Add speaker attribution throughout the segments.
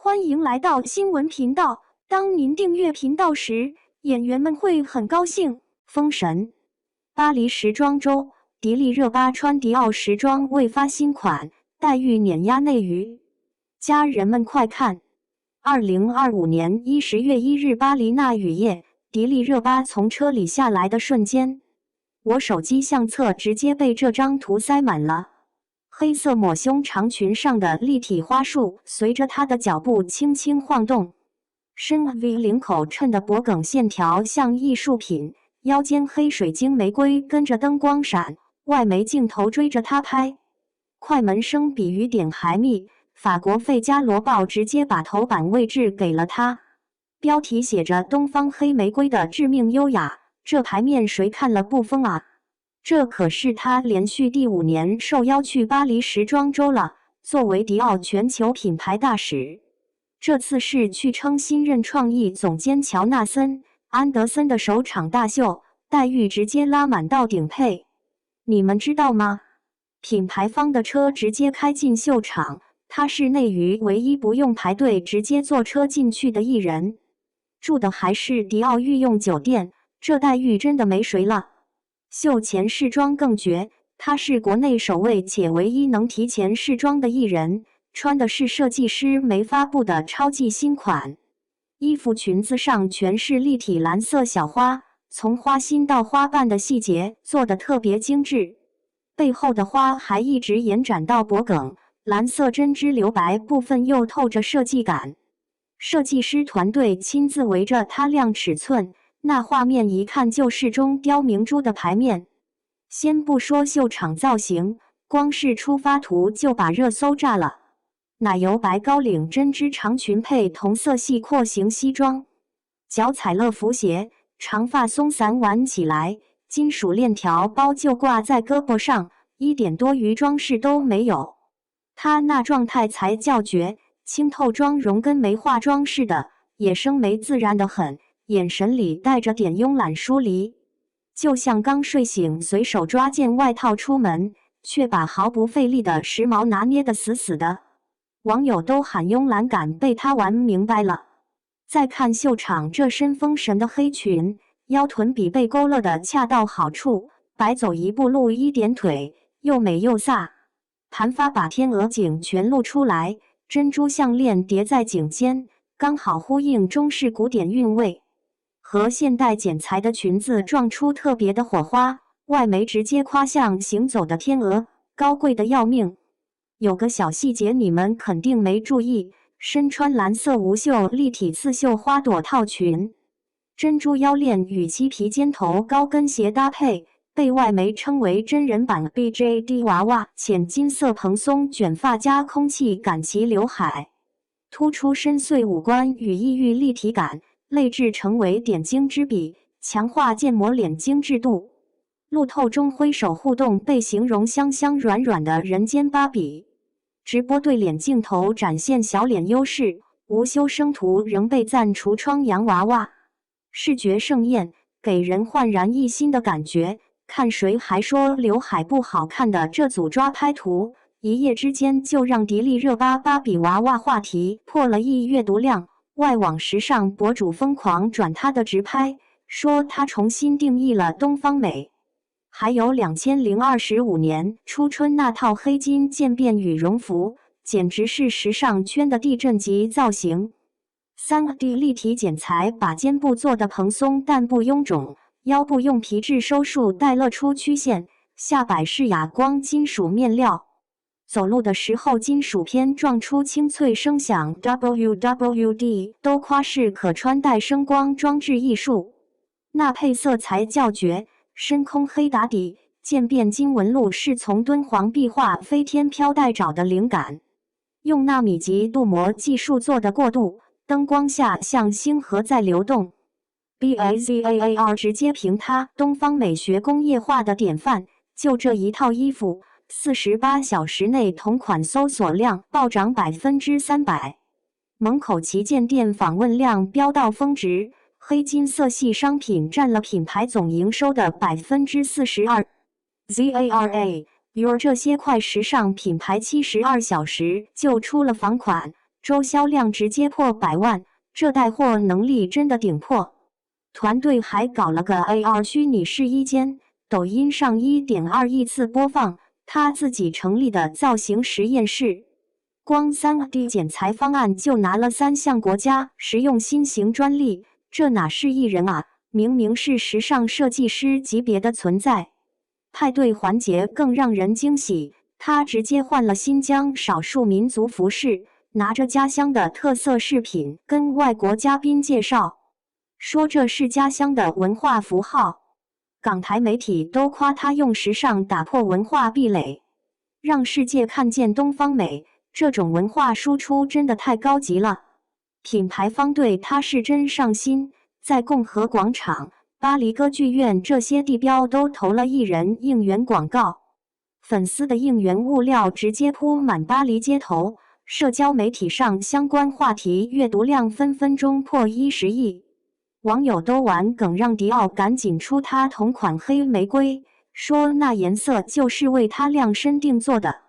Speaker 1: 欢迎来到新闻频道。当您订阅频道时，演员们会很高兴。封神，巴黎时装周，迪丽热巴穿迪奥时装未发新款，黛玉碾压内娱。家人们快看！2025年10月1日巴黎那雨夜，迪丽热巴从车里下来的瞬间，我手机相册直接被这张图塞满了。黑色抹胸长裙上的立体花束随着她的脚步轻轻晃动，深 V 领口衬的脖梗线条像艺术品，腰间黑水晶玫瑰跟着灯光闪，外媒镜头追着她拍。快门声比雨点还密，法国《费加罗报》直接把头版位置给了她，标题写着东方黑玫瑰的致命优雅，这牌面谁看了不疯啊？这可是他连续第5年受邀去巴黎时装周了。作为迪奥全球品牌大使，这次是去称新任创意总监乔纳森·安德森的首场大秀，待遇直接拉满到顶配。你们知道吗？品牌方的车直接开进秀场，他是内娱唯一不用排队直接坐车进去的艺人，住的还是迪奥御用酒店，这待遇真的没谁了。秀前试装更绝，他是国内首位且唯一能提前试装的艺人，穿的是设计师没发布的超级新款，衣服裙子上全是立体蓝色小花，从花心到花瓣的细节做得特别精致，背后的花还一直延展到脖梗，蓝色针织留白部分又透着设计感，设计师团队亲自围着它量尺寸，那画面一看就是中雕明珠的牌面。先不说秀场造型，光是出发图就把热搜炸了。奶油白高领针织长裙配同色系廓形西装，脚踩乐福鞋，长发松散挽起来，金属链条包就挂在胳膊上，一点多余装饰都没有。她那状态才叫绝，清透妆容跟没化妆似的，野生没自然的很。眼神里带着点慵懒疏离，就像刚睡醒随手抓件外套出门，却把毫不费力的时髦拿捏得死死的。网友都喊慵懒感被他玩明白了。再看秀场这身封神的黑裙，腰臀比被勾勒的恰到好处，白走一步露一点腿，又美又飒。盘发把天鹅颈全露出来，珍珠项链叠在颈间，刚好呼应中式古典韵味。和现代剪裁的裙子撞出特别的火花，外媒直接夸像行走的天鹅，高贵的要命。有个小细节你们肯定没注意，身穿蓝色无袖立体刺绣花朵套裙，珍珠腰链与漆皮尖头高跟鞋搭配，被外媒称为真人版 BJD 娃娃，浅金色蓬松卷发加空气感齐刘海，突出深邃五官与异域立体感。类制成为点睛之笔，强化建模脸精致度。路透中挥手互动被形容香香软软的人间芭比。直播对脸镜头展现小脸优势，无修生图仍被赞橱窗洋娃娃，视觉盛宴，给人焕然一新的感觉。看谁还说刘海不好看的这组抓拍图，一夜之间就让迪丽热巴芭比娃娃话题破了1亿阅读量。外网时尚博主疯狂转她的直拍，说她重新定义了东方美。还有2025年初春那套黑金渐变羽绒服，简直是时尚圈的地震级造型。3D 立体剪裁把肩部做的蓬松但不臃肿，腰部用皮质收束带勒出曲线，下摆是哑光金属面料。走路的时候金属片撞出清脆声响 ，WWD 都夸是可穿戴声光装置艺术。那配色才叫绝，深空黑打底，渐变金纹路是从敦煌壁画飞天飘带找的灵感，用纳米级镀膜技术做的过渡，灯光下像星河在流动。BAZAAR 直接评它东方美学工业化的典范，就这一套衣服。48小时内同款搜索量暴涨300%，门口旗舰店访问量飙到峰值，黑金色系商品占了品牌总营收的42%。ZARA，Your 这些快时尚品牌72小时就出了仿款，周销量直接破100万，这带货能力真的顶破。团队还搞了个 AR 虚拟试衣间，抖音上1.2亿次播放，他自己成立的造型实验室，光 3D 剪裁方案就拿了3项国家实用新型专利，这哪是艺人啊，明明是时尚设计师级别的存在。派对环节更让人惊喜，他直接换了新疆少数民族服饰，拿着家乡的特色饰品跟外国嘉宾介绍，说这是家乡的文化符号。港台媒体都夸他用时尚打破文化壁垒，让世界看见东方美，这种文化输出真的太高级了。品牌方对他是真上心，在共和广场、巴黎歌剧院这些地标都投了艺人应援广告，粉丝的应援物料直接铺满巴黎街头，社交媒体上相关话题阅读量分分钟破10亿。网友都玩梗，让迪奥赶紧出他同款黑玫瑰，说那颜色就是为他量身定做的。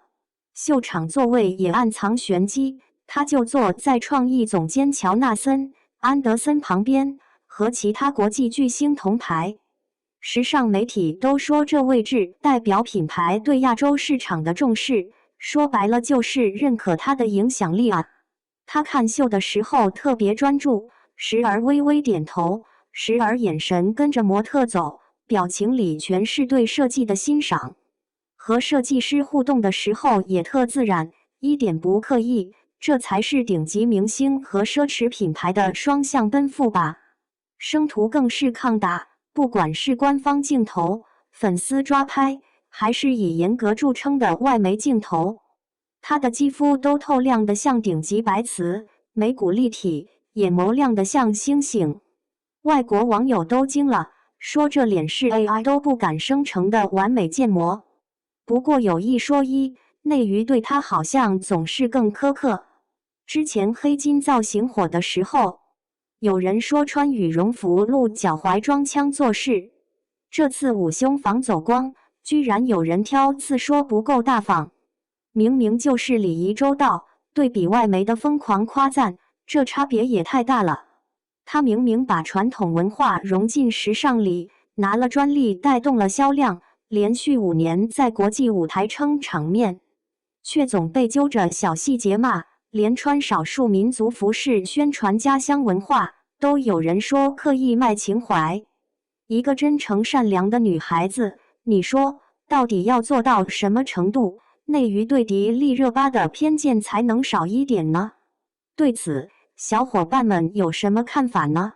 Speaker 1: 秀场座位也暗藏玄机，他就坐在创意总监乔纳森·安德森旁边，和其他国际巨星同台。时尚媒体都说这位置代表品牌对亚洲市场的重视，说白了就是认可他的影响力啊。他看秀的时候特别专注，时而微微点头，时而眼神跟着模特走，表情里全是对设计的欣赏。和设计师互动的时候也特自然，一点不刻意，这才是顶级明星和奢侈品牌的双向奔赴吧。生图更是抗打，不管是官方镜头、粉丝抓拍，还是以严格著称的外媒镜头，他的肌肤都透亮得像顶级白瓷，眉骨立体，眼眸亮得像星星。外国网友都惊了，说这脸是 AI 都不敢生成的完美建模。不过有一说一，内娱对他好像总是更苛刻。之前黑金造型火的时候，有人说穿羽绒服露脚踝装腔作势，这次捂胸防走光，居然有人挑刺说不够大方。明明就是礼仪周到，对比外媒的疯狂夸赞，这差别也太大了。他明明把传统文化融进时尚里，拿了专利带动了销量，连续5年在国际舞台撑场面，却总被揪着小细节骂，连穿少数民族服饰宣传家乡文化，都有人说刻意卖情怀。一个真诚善良的女孩子，你说到底要做到什么程度，内娱对迪丽热巴的偏见才能少一点呢？对此，小伙伴们有什么看法呢？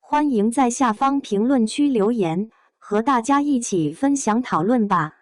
Speaker 1: 欢迎在下方评论区留言，和大家一起分享讨论吧。